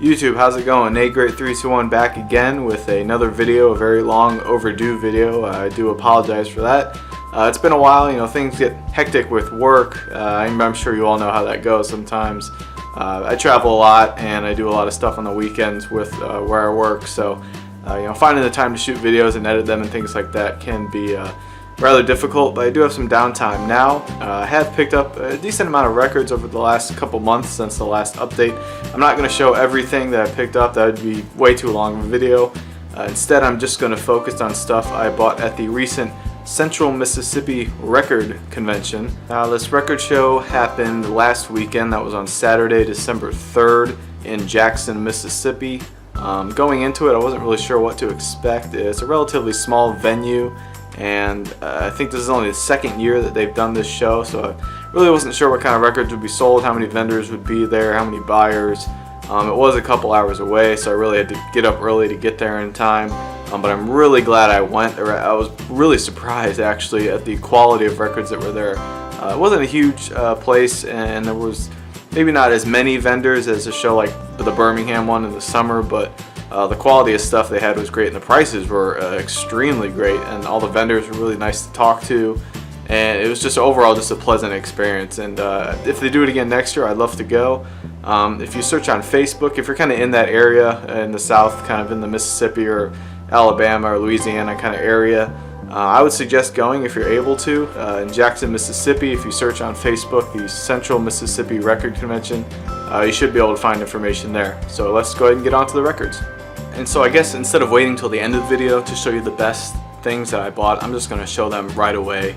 YouTube, how's it going? Nate Great 321 back again with another video, a very long overdue video. I do apologize for that. It's been a while, things get hectic with work. I'm sure you all know how that goes sometimes. I travel a lot and I do a lot of stuff on the weekends with where I work, so finding the time to shoot videos and edit them and things like that can be rather difficult, but I do have some downtime now. I have picked up a decent amount of records over the last couple months since the last update. I'm not going to show everything that I picked up, that would be way too long of a video. Instead, I'm just going to focus on stuff I bought at the recent Central Mississippi Record Convention. This record show happened last weekend. That was on Saturday, December 3rd in Jackson, Mississippi. Going into it, I wasn't really sure what to expect. It's a relatively small venue, and I think this is only the second year that they've done this show, so I really wasn't sure what kind of records would be sold, how many vendors would be there, how many buyers. It was a couple hours away, so I really had to get up early to get there in time, but I'm really glad I went. I was really surprised actually at the quality of records that were there. It wasn't a huge place, and there was maybe not as many vendors as a show like the Birmingham one in the summer, but the quality of stuff they had was great, and the prices were extremely great, and all the vendors were really nice to talk to, and it was just overall just a pleasant experience. And if they do it again next year, I'd love to go. If you search on Facebook, if you're kind of in that area in the south, kind of in the Mississippi or Alabama or Louisiana kind of area, I would suggest going if you're able to. In Jackson, Mississippi, if you search on Facebook the Central Mississippi Record Convention, you should be able to find information there. So let's go ahead and get on to the records. And so I guess instead of waiting till the end of the video to show you the best things that I bought, I'm just going to show them right away,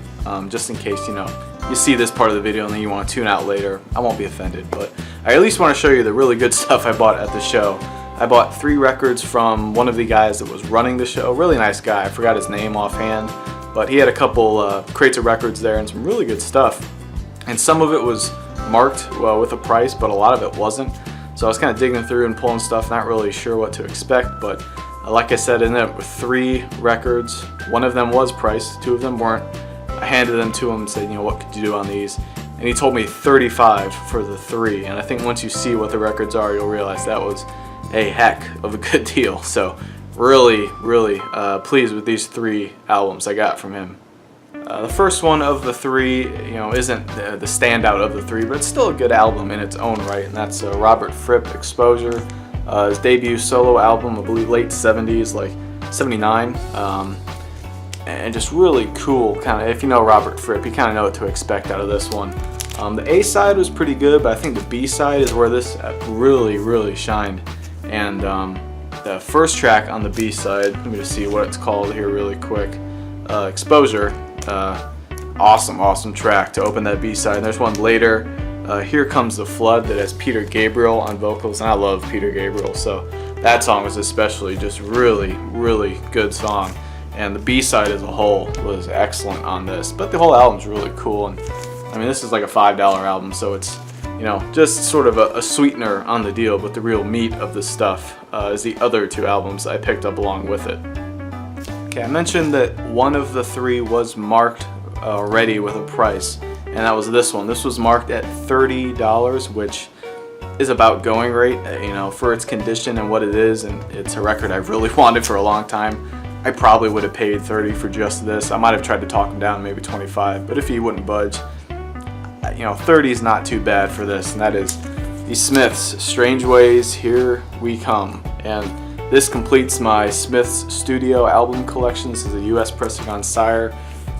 just in case you see this part of the video and then you want to tune out later. I won't be offended, but I at least want to show you the really good stuff I bought at the show. I bought 3 records from one of the guys that was running the show. Really nice guy. I forgot his name offhand, but he had a couple crates of records there and some really good stuff. And some of it was marked with a price, but a lot of it wasn't. So I was kind of digging through and pulling stuff, not really sure what to expect, but like I said, I ended up with 3 records. One of them was priced, 2 of them weren't. I handed them to him and said, what could you do on these? And he told me $35 for the 3, and I think once you see what the records are, you'll realize that was a heck of a good deal. So really pleased with these 3 albums I got from him. The first one of the 3, isn't the standout of the 3, but it's still a good album in its own right, and that's Robert Fripp, Exposure, his debut solo album, I believe late 70s, like 79, and just really cool. Kind of, if you know Robert Fripp, you kind of know what to expect out of this one. The A side was pretty good, but I think the B side is where this really shined. And the first track on the B side, let me just see what it's called here really quick. Exposure. Awesome track to open that B side. And there's one later, Here Comes the Flood, that has Peter Gabriel on vocals, and I love Peter Gabriel, so that song was especially just really good song. And the B side as a whole was excellent on this, but the whole album's really cool. And I mean, this is like a $5 album, so it's just sort of a sweetener on the deal, but the real meat of the stuff is the other 2 albums I picked up along with it. Okay, I mentioned that one of the 3 was marked already with a price, and that was this one. This was marked at $30, which is about going rate, for its condition and what it is, and it's a record I've really wanted for a long time. I probably would have paid $30 for just this. I might have tried to talk him down, maybe $25, but if he wouldn't budge, $30 is not too bad for this, and that is the Smiths' Strange Ways, Here We Come. And this completes my Smiths studio album collection. This is a US pressing on Sire.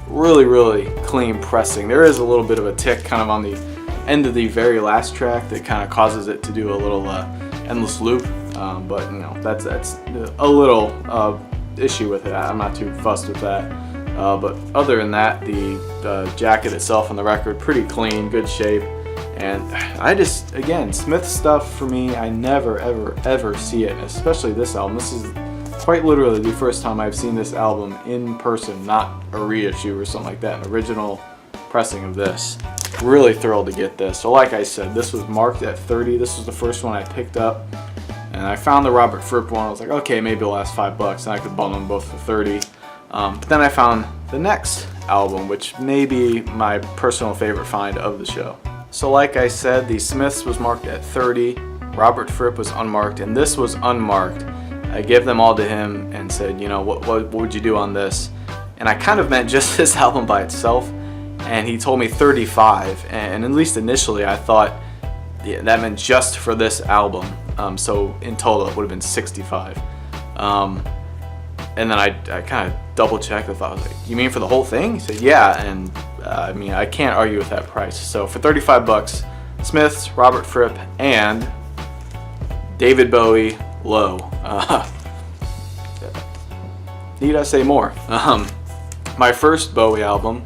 Really clean pressing. There is a little bit of a tick kind of on the end of the very last track that kind of causes it to do a little endless loop, but that's a little issue with it. I'm not too fussed with that. But other than that, the jacket itself on the record, pretty clean, good shape. And again, Smith stuff for me, I never ever see it, especially this album. This is quite literally the first time I've seen this album in person, not a reissue or something like that, an original pressing of this. Really thrilled to get this. So like I said, this was marked at $30. This was the first one I picked up, and I found the Robert Fripp one. I was like, okay, maybe it'll last $5 and I could bundle them both for $30. But then I found the next album, which may be my personal favorite find of the show. So like I said, the Smiths was marked at $30. Robert Fripp was unmarked, and this was unmarked. I gave them all to him and said, you know, what would you do on this? And I kind of meant just this album by itself, and he told me 35, and at least initially I thought that meant just for this album. So in total it would have been 65. And then I kind of double checked. I thought, I was like, you mean for the whole thing? He said, yeah. And I mean, I can't argue with that price. So for 35 bucks, Smiths, Robert Fripp, and David Bowie, Low. Need I say more? My first Bowie album,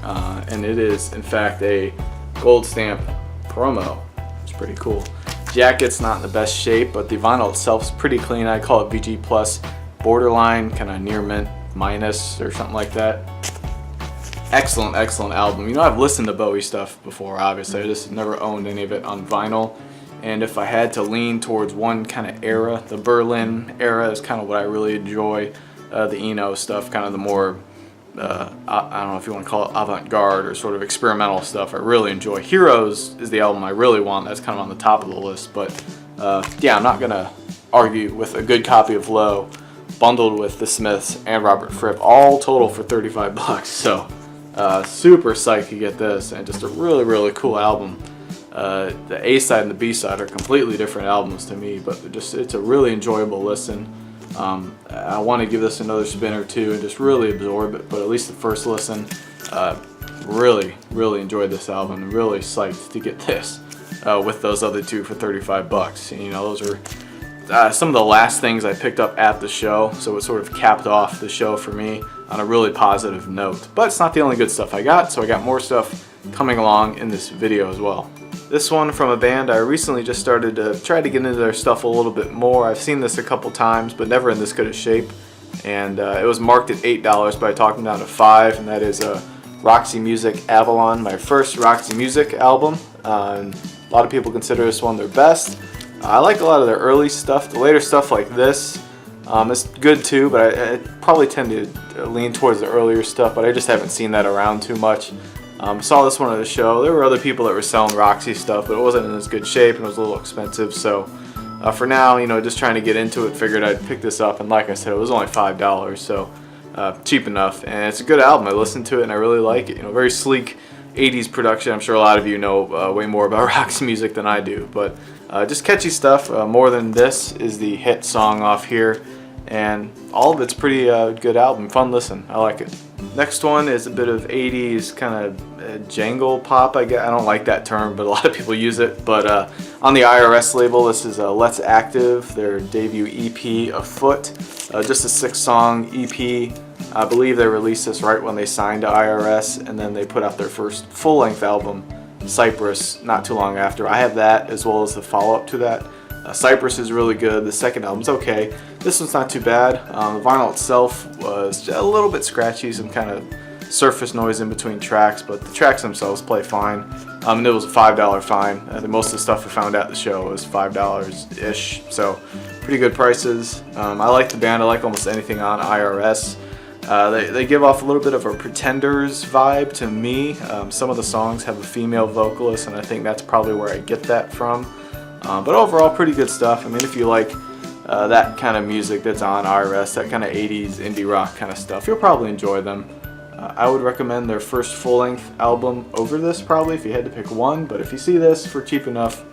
and it is in fact a gold stamp promo. It's pretty cool. Jacket's not in the best shape, but the vinyl itself is pretty clean. I call it VG Plus, borderline, kind of near mint minus or something like that. Excellent album. You know, I've listened to Bowie stuff before, obviously. I just never owned any of it on vinyl. And if I had to lean towards one kind of era, the Berlin era is kind of what I really enjoy. The Eno stuff, kind of the more, I don't know if you want to call it avant-garde or sort of experimental stuff, I really enjoy. Heroes is the album I really want. That's kind of on the top of the list. But yeah, I'm not going to argue with a good copy of Low bundled with the Smiths and Robert Fripp, all total for 35 bucks. So super psyched to get this, and just a really cool album. The A side and the B side are completely different albums to me, but it's a really enjoyable listen. I want to give this another spin or two and just really absorb it, but at least the first listen, really enjoyed this album, and really psyched to get this with those other two for 35 bucks. And, you know, those are some of the last things I picked up at the show, so it sort of capped off the show for me on a really positive note. But it's not the only good stuff I got, so I got more stuff coming along in this video as well. This one from a band I recently just started to try to get into their stuff a little bit more. I've seen this a couple times, but never in this good a shape. And it was marked at $8, but I talked them down to $5, and that is Roxy Music Avalon, my first Roxy Music album. And a lot of people consider this one their best. I like a lot of their early stuff. The later stuff like this is good too, but I probably tend to lean towards the earlier stuff, but I just haven't seen that around too much. Saw this one at the show. There were other people that were selling Roxy stuff, but it wasn't in as good shape and it was a little expensive. So for now, you know, just trying to get into it, figured I'd pick this up, and like I said, it was only $5, so cheap enough. And it's a good album. I listened to it and I really like it. You know, very sleek 80s production. I'm sure a lot of you know way more about Roxy music than I do, but just catchy stuff. More Than This is the hit song off here, and all of it's pretty good album. Fun listen. I like it. Next one is a bit of 80s kind of jangle pop, I guess. I don't like that term, but a lot of people use it. But on the IRS label, this is Let's Active, their debut EP, Afoot. Just a 6-song EP. I believe they released this right when they signed to IRS, and then they put out their first full-length album, Cypress, not too long after. I have that as well as the follow-up to that. Cypress is really good. The second album's okay. This one's not too bad. The vinyl itself was a little bit scratchy, some kind of surface noise in between tracks, but the tracks themselves play fine. And it was a $5 fine. I think most of the stuff I found at the show was $5-ish, so pretty good prices. I like the band. I like almost anything on IRS. They give off a little bit of a Pretenders vibe to me. Some of the songs have a female vocalist, and I think that's probably where I get that from. But overall, pretty good stuff. I mean, if you like that kind of music that's on IRS, that kind of 80s indie rock kind of stuff, you'll probably enjoy them. I would recommend their first full-length album over this, probably, if you had to pick one. But if you see this for cheap enough,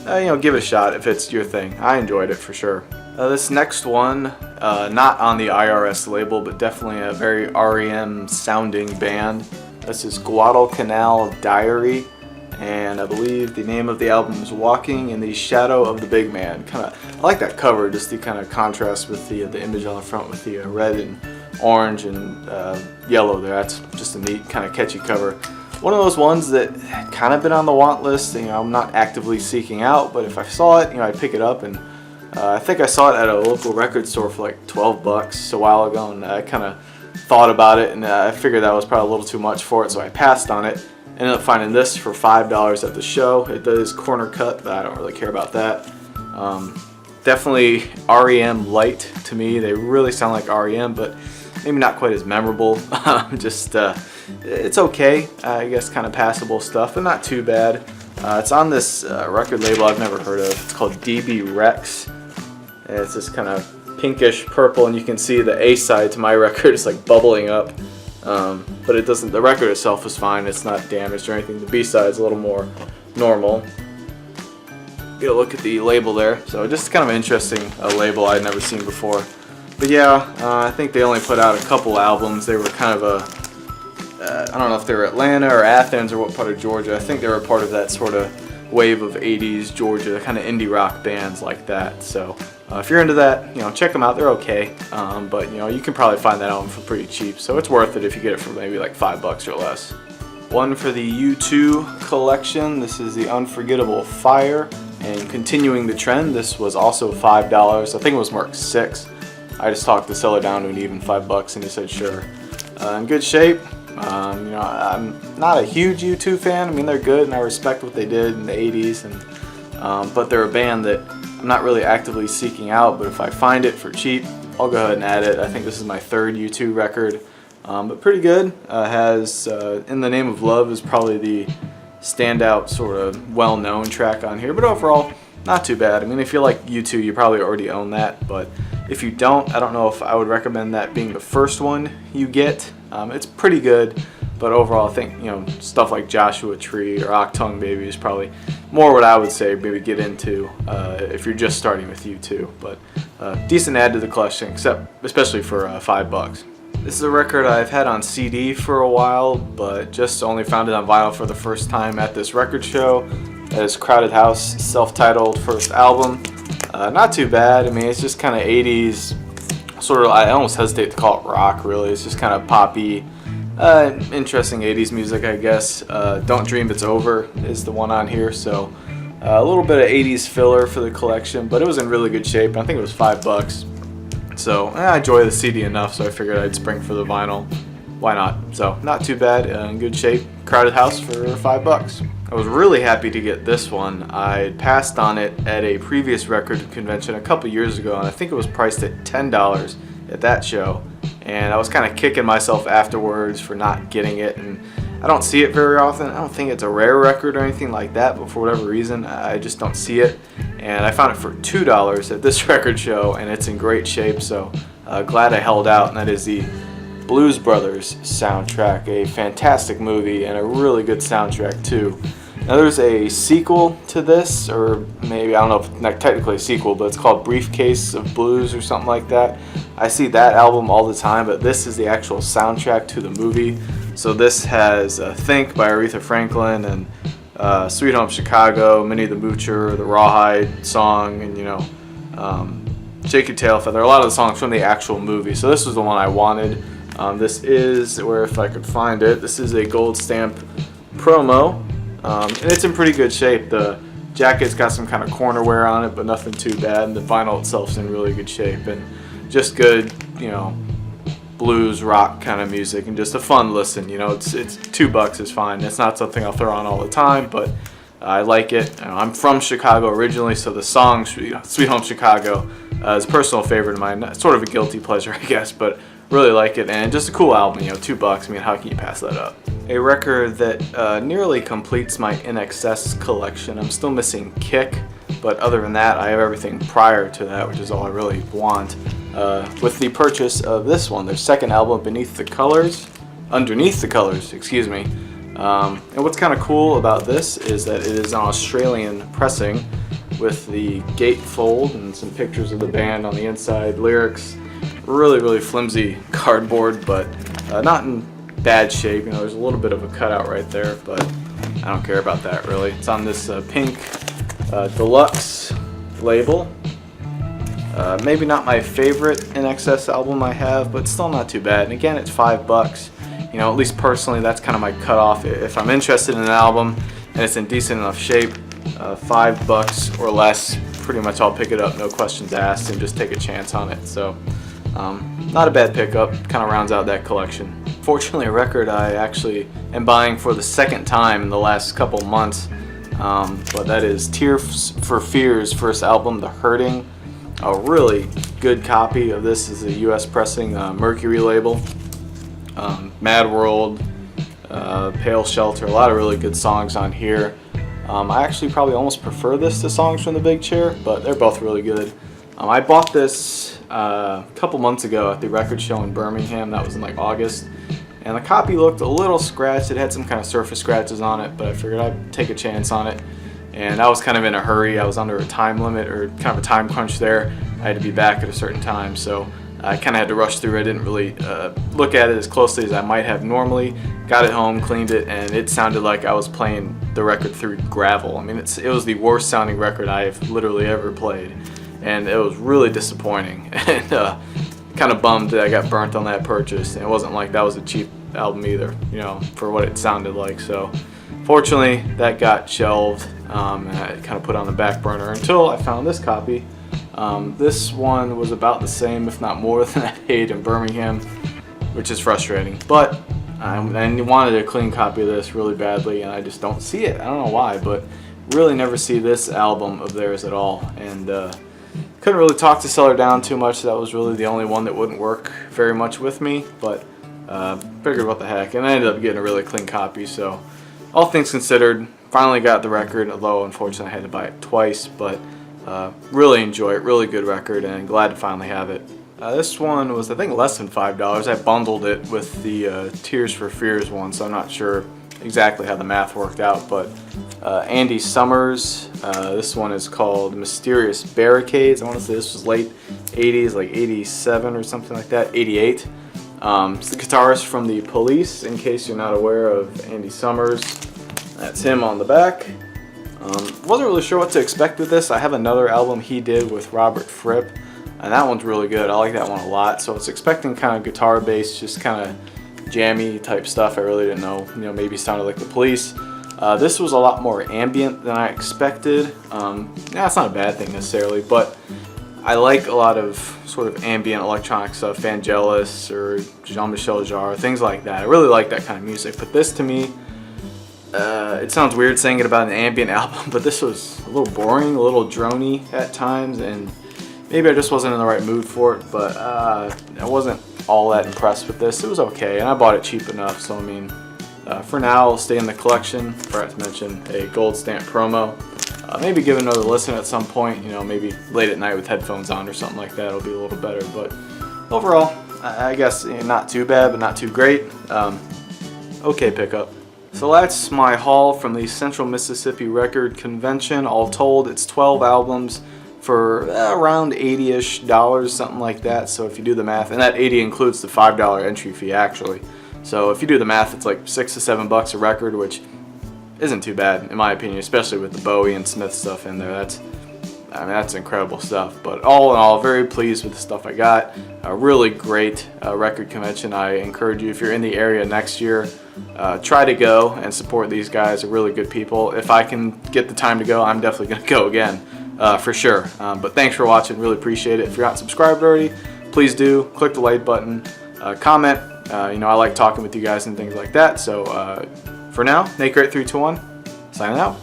you know, give it a shot if it's your thing. I enjoyed it for sure. This next one, not on the IRS label, but definitely a very REM sounding band. This is Guadalcanal Diary, and I believe the name of the album is Walking in the Shadow of the Big Man. I like that cover, just the kind of contrast with the image on the front with the red and orange and yellow there. That's just a neat kind of catchy cover. One of those ones that kind of been on the want list. You know, I'm not actively seeking out, but if I saw it, you know, I'd pick it up. And I think I saw it at a local record store for like 12 bucks a while ago, and I kind of thought about it, and I figured that was probably a little too much for it, so I passed on it. Ended up finding this for $5 at the show. It is corner cut, but I don't really care about that. Definitely REM light to me. They really sound like REM, but maybe not quite as memorable. Just it's okay, I guess, kind of passable stuff, but not too bad. It's on this record label I've never heard of. It's called DB Rex. And it's this kind of pinkish purple, and you can see the A side to my record is like bubbling up. But it doesn't. The record itself is fine. It's not damaged or anything. The B side is a little more normal. Get a look at the label there. So just kind of an interesting label I'd never seen before. But yeah, I think they only put out a couple albums. They were kind of I don't know if they were Atlanta or Athens or what part of Georgia. I think they were part of that sort of wave of 80s Georgia, kind of indie rock bands like that. So if you're into that, check them out. They're okay. But you can probably find that album for pretty cheap. So it's worth it if you get it for maybe like $5 or less. One for the U2 collection. This is the Unforgettable Fire. And continuing the trend, this was also $5. I think it was marked $6. I just talked the seller down to an even $5 and he said sure. In good shape. I'm not a huge U2 fan. I mean, they're good and I respect what they did in the 80s, but they're a band that I'm not really actively seeking out, but if I find it for cheap, I'll go ahead and add it. I think this is my third U2 record, but pretty good. Has In the Name of Love is probably the standout sort of well-known track on here, but overall, not too bad. I mean, if you like U2, you probably already own that, but if you don't, I don't know if I would recommend that being the first one you get. It's pretty good, but overall I think stuff like Joshua Tree or Octung Baby is probably more what I would say maybe get into if you're just starting with U2. But decent add to the collection, especially for $5. This is a record I've had on CD for a while, but just only found it on vinyl for the first time at this record show. That is Crowded House, self-titled first album. Not too bad. I mean, it's just kind of 80s, sort of, I almost hesitate to call it rock, really. It's just kind of poppy, interesting 80s music, I guess. Don't Dream It's Over is the one on here, so a little bit of 80s filler for the collection, but it was in really good shape. I think it was $5. So I enjoy the CD enough, so I figured I'd spring for the vinyl. Why not? So not too bad, in good shape. Crowded House for $5. I was really happy to get this one. I passed on it at a previous record convention a couple years ago, and I think it was priced at $10 at that show. And I was kind of kicking myself afterwards for not getting it, and I don't see it very often. I don't think it's a rare record or anything like that, but for whatever reason, I just don't see it. And I found it for $2 at this record show, and it's in great shape, so glad I held out, and that is the Blues Brothers soundtrack, a fantastic movie and a really good soundtrack too. Now there's a sequel to this, or maybe, I don't know if it's not technically a sequel, but it's called Briefcase of Blues or something like that. I see that album all the time, but this is the actual soundtrack to the movie. So this has Think by Aretha Franklin and Sweet Home Chicago, Minnie the Moocher, the Rawhide song, and Shake Your Tail Feather, a lot of the songs from the actual movie. So this was the one I wanted. This is, where if I could find it, this is a gold stamp promo. And it's in pretty good shape. The jacket's got some kind of corner wear on it, but nothing too bad. And the vinyl itself's in really good shape. And just good, blues, rock kind of music. And just a fun listen. It's $2 is fine. It's not something I'll throw on all the time, but I like it. I'm from Chicago originally, so the song Sweet Home Chicago is a personal favorite of mine. It's sort of a guilty pleasure, I guess, but really like it. And just a cool album, $2. I mean, how can you pass that up? A record that nearly completes my INXS collection. I'm still missing Kick, but other than that, I have everything prior to that, which is all I really want. With the purchase of this one, their second album, Underneath the Colors, excuse me. And what's kind of cool about this is that it is an Australian pressing with the gatefold and some pictures of the band on the inside, lyrics. Really, really flimsy cardboard, but not in bad shape. There's a little bit of a cutout right there, but I don't care about that really. It's on this pink deluxe label. Maybe not my favorite INXS album I have, but still not too bad. And again, it's $5. At least personally, that's kind of my cutoff. If I'm interested in an album and it's in decent enough shape, $5 or less, pretty much I'll pick it up, no questions asked, and just take a chance on it. So not a bad pickup, kind of rounds out that collection. Fortunately, a record I actually am buying for the second time in the last couple months, but that is Tears for Fears' first album, The Hurting. A really good copy of this is a US pressing, Mercury label. Mad World, Pale Shelter, a lot of really good songs on here. I actually probably almost prefer this to Songs from the Big Chair, but they're both really good. I bought this a couple months ago at the record show in Birmingham. That was in like August, and the copy looked a little scratched. It had some kind of surface scratches on it, but I figured I'd take a chance on it. And I was kind of in a hurry. I was under a time limit, or kind of a time crunch there. I had to be back at a certain time, so I kind of had to rush through. I didn't really look at it as closely as I might have normally. Got it home, cleaned it, and it sounded like I was playing the record through gravel. I mean, it was the worst sounding record I've literally ever played, and it was really disappointing. And kind of bummed that I got burnt on that purchase. And it wasn't like that was a cheap album either, you know, for what it sounded like. So fortunately, that got shelved, and I kind of put on the back burner until I found this copy. This one was about the same, if not more, than I paid in Birmingham, which is frustrating. But I wanted a clean copy of this really badly, and I just don't see it. I don't know why, but really never see this album of theirs at all. And couldn't really talk the seller down too much. That was really the only one that wouldn't work very much with me. But figured what the heck, and I ended up getting a really clean copy. So all things considered, finally got the record, although unfortunately I had to buy it twice. But really enjoy it, really good record, and glad to finally have it. This one was, I think, less than $5. I bundled it with the Tears for Fears one, so I'm not sure exactly how the math worked out, but Andy Summers, this one is called Mysterious Barricades. I want to say this was late 80s, like 87 or something like that, 88. It's the guitarist from The Police, in case you're not aware of Andy Summers. That's him on the back. Wasn't really sure what to expect with this. I have another album he did with Robert Fripp, and that one's really good. I like that one a lot. So I was expecting kind of guitar based, just kind of jammy type stuff. I really didn't know, you know, maybe sounded like The Police. This was a lot more ambient than I expected. It's not a bad thing necessarily, but I like a lot of sort of ambient electronic stuff, Vangelis or Jean-Michel Jarre, things like that. I really like that kind of music, but this to me, it sounds weird saying it about an ambient album, but this was a little boring, a little drony at times, and maybe I just wasn't in the right mood for it, but I wasn't all that impressed with this. It was okay, and I bought it cheap enough, so I mean, for now, it'll stay in the collection. Forgot to mention a gold stamp promo. Maybe give it another listen at some point, you know, maybe late at night with headphones on or something like that. It'll be a little better, but overall, I guess not too bad, but not too great. Okay pickup. So that's my haul from the Central Mississippi Record Convention. All told, it's 12 albums for around $80-ish, something like that. So if you do the math, and that 80 includes the $5 entry fee actually. So if you do the math, it's like $6 to $7 a record, which isn't too bad in my opinion, especially with the Bowie and Smith stuff in there. That's incredible stuff. But all in all, very pleased with the stuff I got. A really great record convention. I encourage you, if you're in the area next year, try to go and support these guys. They're really good people. If I can get the time to go, I'm definitely going to go again, for sure. But thanks for watching. Really appreciate it. If you're not subscribed already, please do. Click the like button. Comment. You know, I like talking with you guys and things like that. So for now, NateGreat321, signing out.